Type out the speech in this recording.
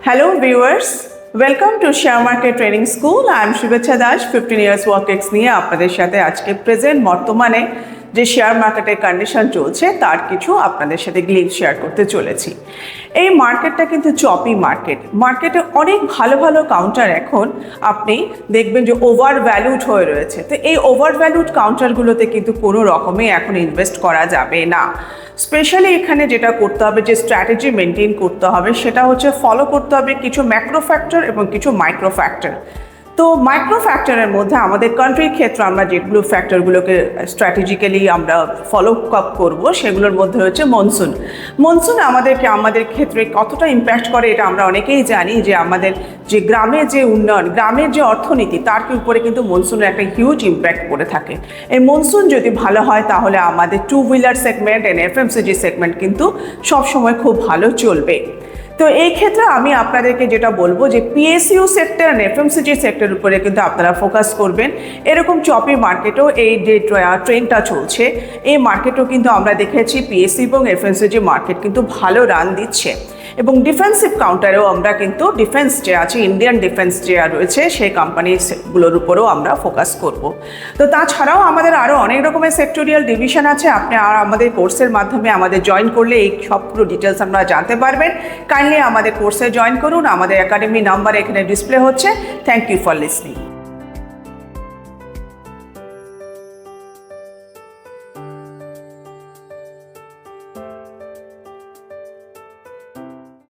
Hello viewers, welcome to Share Market Training School. I am Shubhecha Dash, 15 years work ex নিয়ে আপনাদের সাথে আজকে present বর্তমানে যে শেয়ার মার্কেটের কন্ডিশন চলছে তার কিছু আপনাদের সাথে গ্লিম্পস শেয়ার করতে চলেছি। এই মার্কেটটা কিন্তু চপি মার্কেটে অনেক ভালো ভালো কাউন্টার এখন আপনি দেখবেন যে ওভার ভ্যালুড হয়ে রয়েছে। তো এই ওভার ভ্যালুড কাউন্টারগুলোতে কিন্তু কোনো রকমে এখন ইনভেস্ট করা যাবে না। স্পেশালি এখানে যেটা করতে হবে, যে স্ট্র্যাটেজি মেনটেন করতে হবে, সেটা হচ্ছে ফলো করতে হবে কিছু ম্যাক্রো ফ্যাক্টর এবং কিছু মাইক্রো ফ্যাক্টর। তো মাইক্রো ফ্যাক্টরের মধ্যে আমাদের কান্ট্রির ক্ষেত্রে আমরা যেগুলো ফ্যাক্টরগুলোকে স্ট্র্যাটেজিক্যালি আমরা ফলো আপ করবো সেগুলোর মধ্যে হচ্ছে মনসুন আমাদের ক্ষেত্রে কতটা ইম্প্যাক্ট করে এটা আমরা অনেকেই জানি, যে আমাদের যে গ্রামের যে উন্নয়ন, গ্রামের যে অর্থনীতি, তার উপরে কিন্তু মনসুনের একটা হিউজ ইম্প্যাক্ট করে থাকে। এই মনসুন যদি ভালো হয় তাহলে আমাদের two wheeler segment and FMCG segment কিন্তু সবসময় খুব ভালো চলবে। তো এই ক্ষেত্রে আমি আপনাদেরকে যেটা বলবো যে পিএসইউ সেক্টর আর এফএমসিজি সেক্টর উপরে কিন্তু আপনারা ফোকাস করবেন। এরকম চপি মার্কেটও এই যে ট্রেন্ডটা চলছে, এই মার্কেটও কিন্তু আমরা দেখেছি পিএসইউ এবং এফএমসিজি মার্কেট কিন্তু ভালো রান দিচ্ছে। এবং ডিফেন্সিভ কাউন্টারেও আমরা কিন্তু ডিফেন্স যে আছে, ইন্ডিয়ান ডিফেন্স যে রয়েছে সেই কোম্পানিগুলোর উপরেও আমরা ফোকাস করব। তো তাছাড়াও আমাদের আরও অনেক রকমের সেক্টোরিয়াল ডিভিশন আছে। আপনি আর আমাদের কোর্সের মাধ্যমে আমাদের জয়েন করলে এই সবগুলো ডিটেলস আমরা জানতে পারবেন। কাইন্ডলি আমাদের কোর্সে জয়েন করুন। আমাদের একাডেমি নাম্বার এখানে ডিসপ্লে হচ্ছে। Thank you for listening.